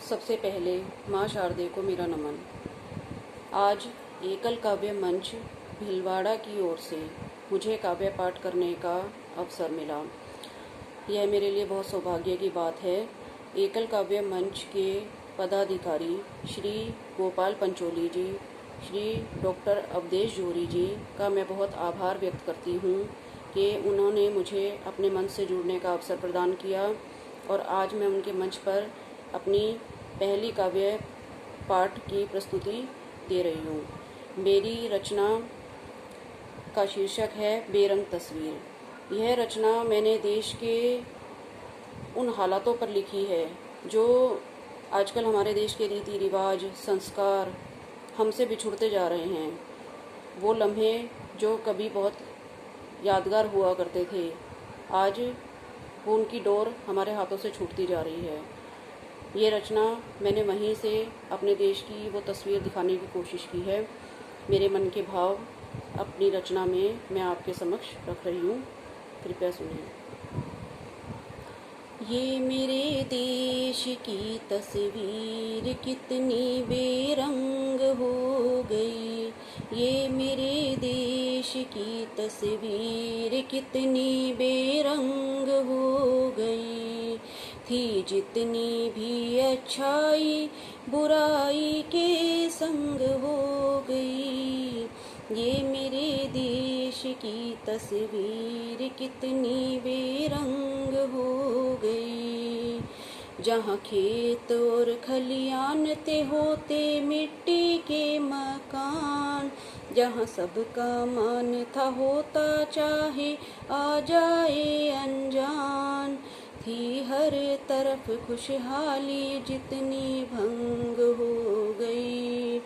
सबसे पहले माँ शारदे को मेरा नमन। आज एकल काव्य मंच भीलवाड़ा की ओर से मुझे काव्य पाठ करने का अवसर मिला। यह मेरे लिए बहुत सौभाग्य की बात है। एकल काव्य मंच के पदाधिकारी श्री गोपाल पंचोली जी, श्री डॉक्टर अवधेश जोरी जी का मैं बहुत आभार व्यक्त करती हूँ कि उन्होंने मुझे अपने मंच से जुड़ने का अवसर प्रदान किया और आज मैं उनके मंच पर अपनी पहली काव्य पाठ की प्रस्तुति दे रही हूँ। मेरी रचना का शीर्षक है बेरंग तस्वीर। यह रचना मैंने देश के उन हालातों पर लिखी है जो आजकल हमारे देश के रीति रिवाज, संस्कार हमसे बिछुड़ते जा रहे हैं। वो लम्हे जो कभी बहुत यादगार हुआ करते थे, आज वो उनकी डोर हमारे हाथों से छूटती जा रही है। ये रचना मैंने वहीं से अपने देश की वो तस्वीर दिखाने की कोशिश की है। मेरे मन के भाव अपनी रचना में मैं आपके समक्ष रख रही हूँ, कृपया सुनिए। ये मेरे देश की तस्वीर कितनी बेरंग हो गई, ये मेरे देश की तस्वीर कितनी बेरंग हो गई। थी जितनी भी अच्छाई बुराई के संग हो गई, ये मेरे देश की तस्वीर कितनी बेरंग हो गई। जहाँ खेत और खलियान ते होते मिट्टी के मकान, जहाँ सबका मान था होता चाहे आ जाए अनजान। थी हर तरफ खुशहाली जितनी भंग हो गई,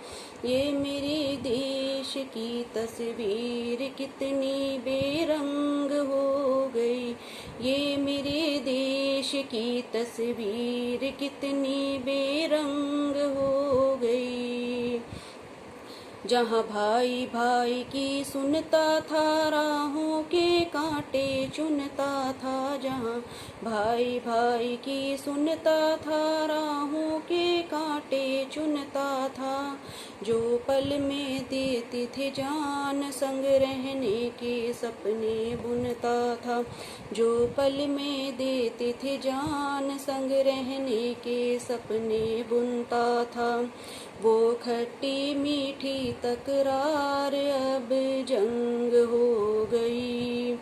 ये मेरे देश की तस्वीर कितनी बेरंग हो गई, ये मेरे देश की तस्वीर कितनी बेरंग हो गई। जहाँ भाई भाई की सुनता था राहों के कांटे चुनता था, जहाँ भाई भाई की सुनता था राहों के कांटे चुनता था। जो पल में देते थे जान संग रहने के सपने बुनता था, जो पल में देते थे जान संग रहने के सपने बुनता था। वो खट्टी मीठी तकरार अब जंग हो गई,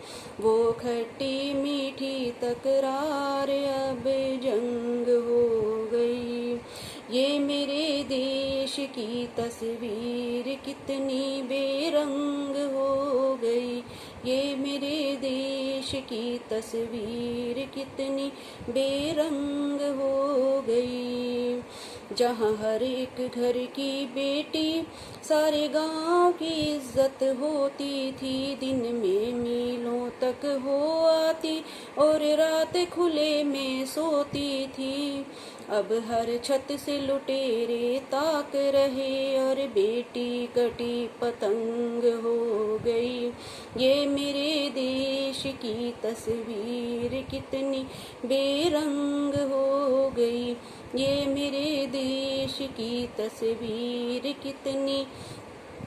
वो खट्टी मीठी तकरार अब जंग हो गई। ये मेरे देश की तस्वीर कितनी बेरंग हो गई, ये मेरे देश की तस्वीर कितनी बेरंग हो गई। जहाँ हर एक घर की बेटी सारे गांव की इज्जत होती थी, दिन में मीलों तक हो आती और रात खुले में सोती थी। अब हर छत से लुटेरे ताक रहे और बेटी कटी पतंग हो गई। ये मेरे देश की तस्वीर कितनी बेरंग हो गई, ये मेरे देश की तस्वीर कितनी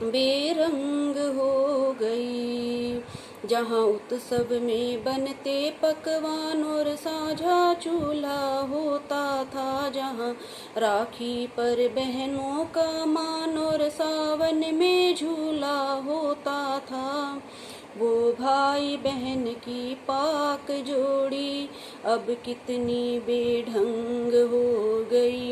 बेरंग हो गई। जहाँ उत्सव में बनते पकवान और साझा चूल्हा होता था, जहाँ राखी पर बहनों का मान और सावन में झूला होता था। वो भाई बहन की पाक जोड़ी अब कितनी बेढंग हो गई,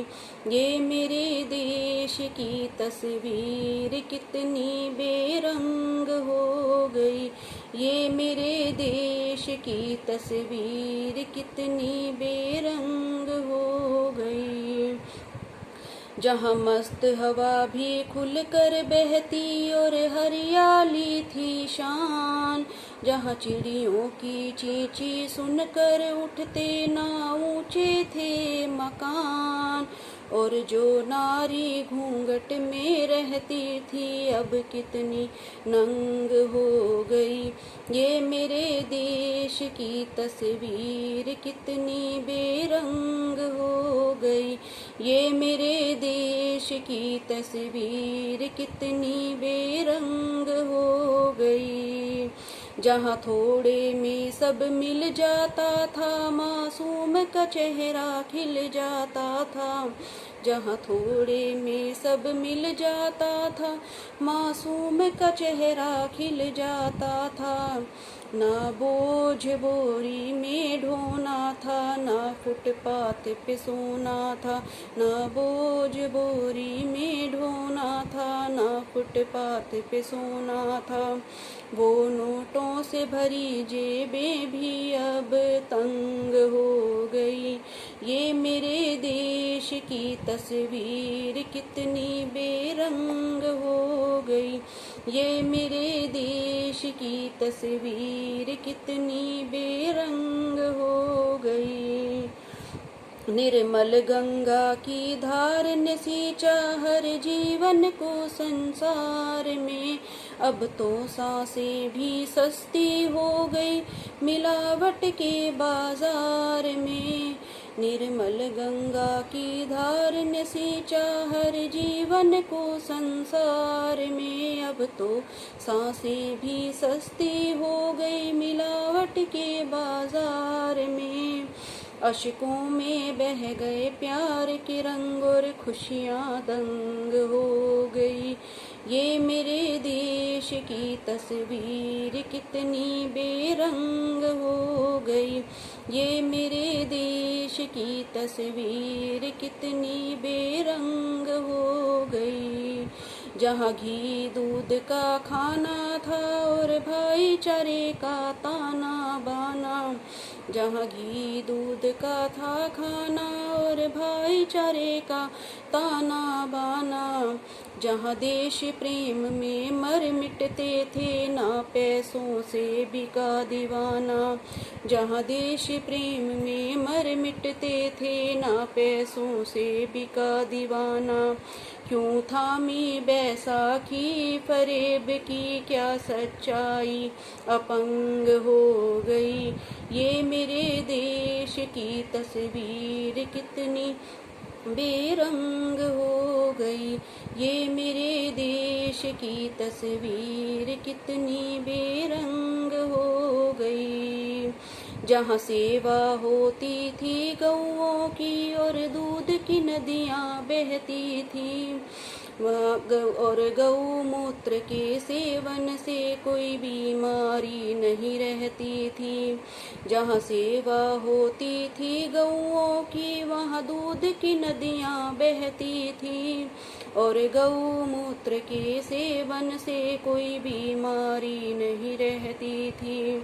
ये मेरे देश की तस्वीर कितनी बेरंग हो गई, ये मेरे देश की तस्वीर कितनी बेरंग हो गई। जहाँ मस्त हवा भी खुलकर बहती और हरियाली थी शान, जहाँ चिड़ियों की चींची सुनकर उठते ना ऊंचे थे मकान, और जो नारी घूंघट में रहती थी अब कितनी नंग हो गई, ये मेरे देश की तस्वीर कितनी बेरंग हो गई, ये मेरे देश की तस्वीर कितनी बेरंग हो गई। जहाँ थोड़े में सब मिल जाता था, मासूम का चेहरा खिल जाता था। जहाँ थोड़े में सब मिल जाता था, मासूम का चेहरा खिल जाता था। ना बोझ बोरी में ढोना था, ना फुटपाथ पे सोना था। ना बोझ बोरी में ढोना था, ना फुटपाथ पे सोना था। वो नोटों से भरी जेबें भी अब तंग हो गई। ये मेरे देश की तस्वीर कितनी बेरंग हो गई। ये मेरे देश की तस्वीर कितनी बेरंग हो गई। निर्मल गंगा की धार ने सींचा हर जीवन को संसार में। अब तो सांसें भी सस्ती हो गई मिलावट के बाजार में। निर्मल गंगा की धार ने सींचा हर जीवन को संसार में। अब तो सांसें भी सस्ती हो गई मिलावट के बाजार में। अशकों में बह गए प्यार के रंग और खुशियाँ दंग हो गई। ये मेरे देश की तस्वीर कितनी बेरंग हो गई। ये मेरे देश की तस्वीर कितनी बेरंग हो गई। जहाँ घी दूध का खाना था और भाईचारे का ताना बाना। जहाँ घी दूध का था खाना और भाईचारे का ताना बाना। जहाँ देश प्रेम में मर मिटते थे, ना पैसों से बिका दीवाना। जहाँ देश प्रेम में मर मिटते थे, ना पैसों से बिका दीवाना। क्यों थामी बैसाखी फरेब की क्या सच्चाई अपंग हो गई। ये मेरे देश की तस्वीर कितनी बेरंग हो गई। ये मेरे देश की तस्वीर कितनी बेरंग हो गई। जहाँ सेवा होती थी गौओं की और दूध की नदियाँ बहती थी। और गौमूत्र के सेवन से कोई बीमारी नहीं रहती थी। जहाँ सेवा होती थी गौओं की, वहाँ दूध की नदियाँ बहती थी। और गौमूत्र के सेवन से कोई बीमारी नहीं रहती थी।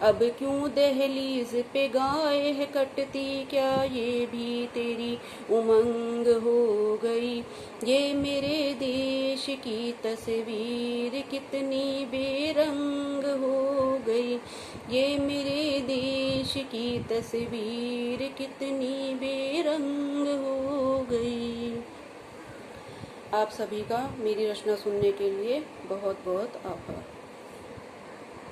अब क्यों दहलीज पे गाय है कटती, क्या ये भी तेरी उमंग हो गई। ये मेरे देश की तस्वीर कितनी बेरंग हो गई। ये मेरे देश की तस्वीर कितनी बेरंग हो गई। आप सभी का मेरी रचना सुनने के लिए बहुत बहुत आभार।